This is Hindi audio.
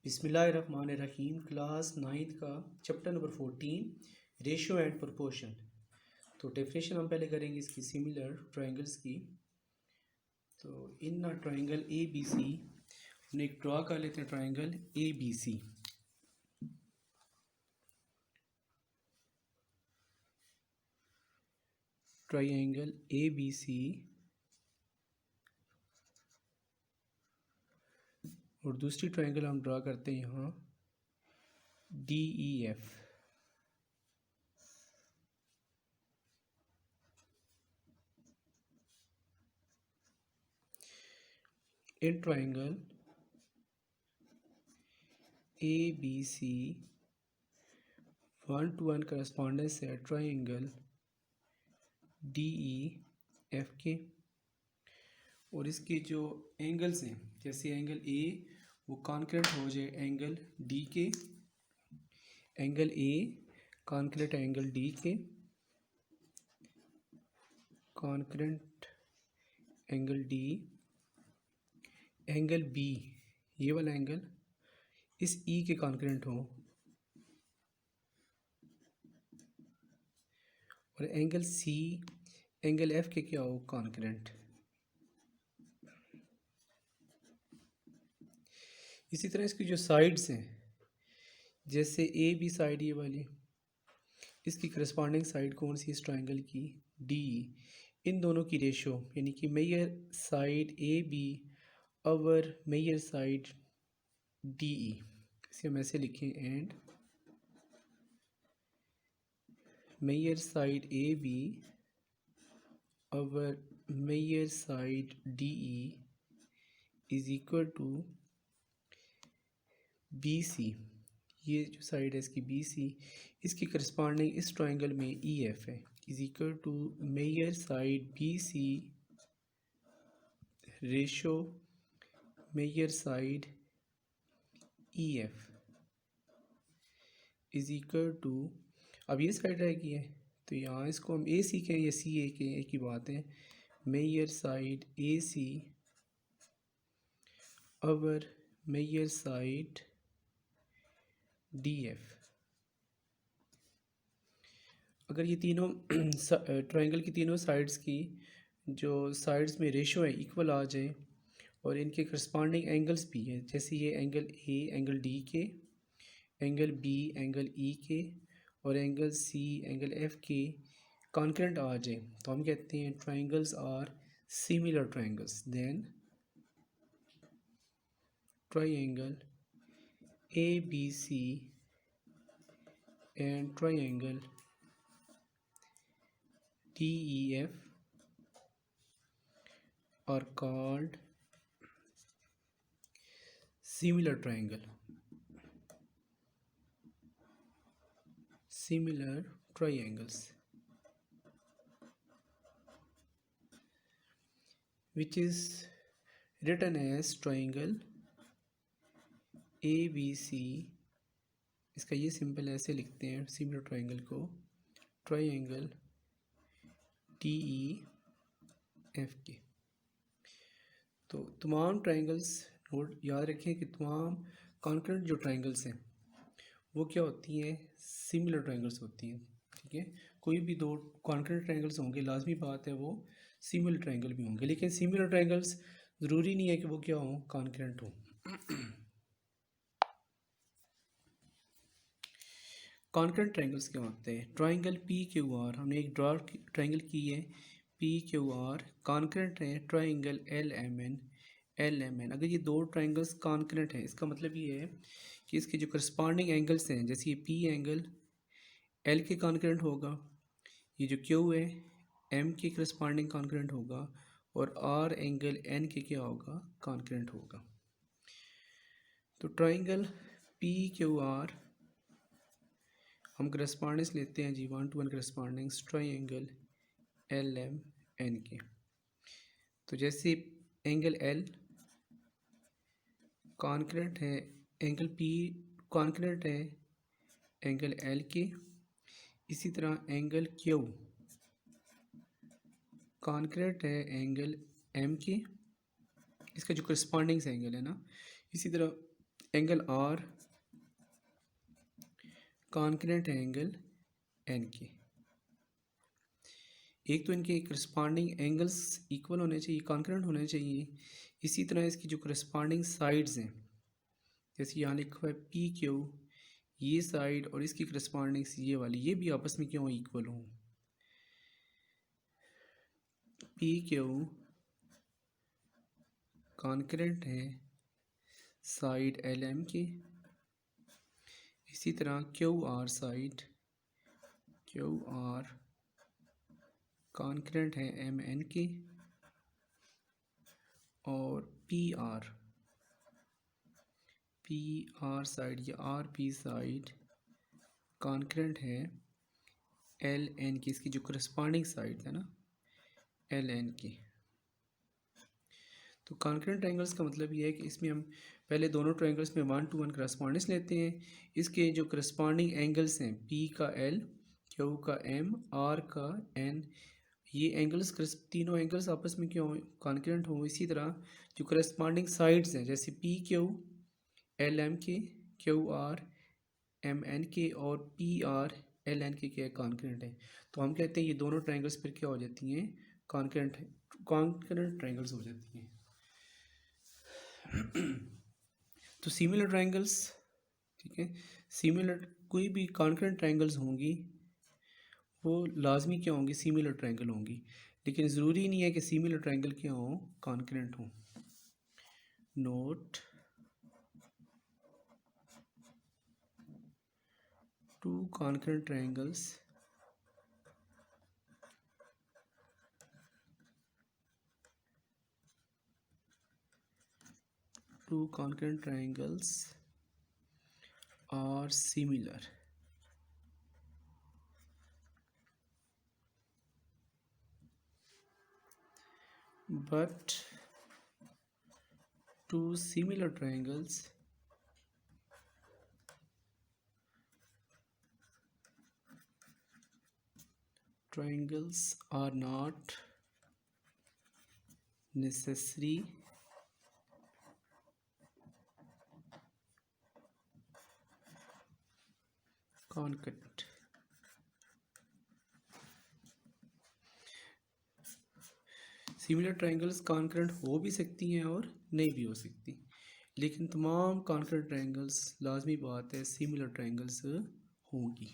बिस्मिल्लाहिर्रहमानिर्रहीम। क्लास 9th का chapter number 14 ratio and proportion. तो डेफिनेशन हम पहले करेंगे इसकी सिमिलर ट्रायंगल्स की। तो इन अ ट्रायंगल ए बी सी हमने एक ड्रा कर लेते हैं triangle A B C. Triangle A B C और दूसरी ट्रायंगल हम ड्रा करते हैं यहाँ डी ई एफ। इन triangle A B C 1-to-1 correspondence है ट्रायंगल डी ई एफ के। और इसके जो एंगल्स हैं, जैसे एंगल ए वो कॉन्करेंट हो जाए एंगल डी के, angle A concurrent angle D के, concurrent angle D, angle B ये वाला एंगल इस ई के कॉन्करेंट हो, और एंगल सी एंगल एफ के क्या हो, कॉन्करेंट। इसी तरह इसकी जो साइड्स हैं, जैसे ए बी साइड ये वाली, इसकी करस्पॉन्डिंग साइड कौन सी इस ट्रायंगल की, डी। इन दोनों की रेशो यानी कि measure side A B over major side D E, इसे हम ऐसे लिखें, and measure side A B over major side D E is equal to B C. ये जो साइड है इसकी बी सी, इसकी करस्पॉन्डिंग इस ट्रायंगल में ई एफ है, is equal to measure side B C ratio measure side E F is equal to, अब ये साइड रह गई है तो यहाँ इसको हम ए सी कहें या सी ए के, एक ही बात है, major side A C over major side D F. अगर ये तीनों ट्रायंगल की तीनों साइड्स की जो साइड्स में रेशो है इक्वल आ जाए और इनके करस्पॉन्डिंग एंगल्स भी हैं, जैसे ये एंगल ए एंगल डी के, एंगल बी एंगल ई के, और एंगल सी एंगल एफ के कॉन्करेंट आ जाए, तो हम कहते हैं triangles are similar triangles. Then triangle A B C and triangle DEF are called similar triangle, similar triangles, which is written as triangle ABC। इसका ये सिंपल ऐसे लिखते हैं सिमिलर ट्रायंगल को, ट्रायंगल डी ई एफ के। तो तमाम ट्रायंगल्स नोट याद रखें कि तमाम कॉन्करेंट जो ट्रायंगल्स हैं वो क्या होती हैं, सिमिलर ट्रायंगल्स होती हैं। ठीक है, कोई भी दो कॉन्करेंट ट्रायंगल्स होंगे, लाजमी बात है वो सिमिलर ट्रायंगल भी होंगे, लेकिन सिमिलर ट्रायंगल्स ज़रूरी नहीं है कि वो क्या हों, कॉन्करेंट हों। कॉन्करेंट ट्रायंगल्स क्या होते हैं, ट्रायंगल पी क्यू आर, हमने एक ट्रायंगल की है पी क्यू आर, कॉन्करेंट है ट्रायंगल एल एम एन। अगर ये दो ट्रायंगल्स कॉन्करेंट हैं, इसका मतलब ये है कि इसके जो करस्पॉन्डिंग एंगल्स हैं, जैसे ये पी एंगल एल के कॉन्करेंट होगा, ये जो क्यू है एम के करस्पॉन्डिंग कॉन्करेंट होगा, और आर एंगल एन के क्या होगा, कॉन्करेंट होगा। तो ट्रायंगल पी क्यू आर हम करस्पॉन्डेंस लेते हैं जी, 1-to-1 correspondence triangle L M N के। तो जैसे एंगल एल कॉन्करेंट है, एंगल पी कॉन्करेंट है एंगल एल के, इसी तरह एंगल क्यू कॉन्करेंट है एंगल एम के, इसका जो करस्पॉन्डिंग एंगल है ना, इसी तरह एंगल आर कॉन्करेंट है एंगल एन के। एक तो इनके करस्पॉन्डिंग एंगल्स इक्वल होने चाहिए, कॉन्करेंट होने चाहिए। इसी तरह इसकी जो करस्पॉन्डिंग साइड्स हैं, जैसे यहाँ लिखा हुआ है पी क्यू, ये साइड और इसकी करस्पॉन्डिंग ये वाली, ये भी आपस में क्यों इक्वल हों। पी क्यू कॉन्करेंट है साइड एल एम की, इसी तरह Q R side Q R concurrent है एम एन की, और पी आर साइड या आर पी साइड कॉन्करेंट है एल एन की, इसकी जो करस्पॉन्डिंग साइड है ना एल एन की। तो कॉन्करेंट ट्रायंगल्स का मतलब ये है कि इसमें हम पहले दोनों ट्रायंगल्स में 1 to 1 करस्पॉन्डेंस लेते हैं। इसके जो करस्पॉन्डिंग एंगल्स हैं पी का एल, क्यू का एम, आर का एन, ये एंगल्स तीनों एंगल्स आपस में क्यों कॉन्करेंट हों। इसी तरह जो करस्पॉन्डिंग साइड्स हैं जैसे पी क्यू एल एम के, क्यू आर एम एन के और पी आर एल एन के क्या कॉन्करेंट है। तो हम कहते हैं ये दोनों ट्रायंगल्स फिर क्या हो जाती हैं, कॉन्करेंट ट्रायंगल्स हो जाती हैं। तो सिमिलर ट्रायंगल्स, ठीक है, सिमिलर कोई भी कॉन्करेंट ट्रायंगल्स होंगी वो लाजमी क्या होंगी, सिमिलर ट्रायंगल होंगी। लेकिन ज़रूरी नहीं है कि सिमिलर ट्रायंगल क्या हो, कॉन्करेंट हो। Note, two concurrent triangles are similar but two similar triangles are not necessary concurrent। Similar triangles concurrent हो भी सकती हैं और नहीं भी हो सकती, लेकिन तमाम कॉन्करेंट ट्रायंगल्स लाजमी बात है सिमिलर ट्रायंगल्स होंगी।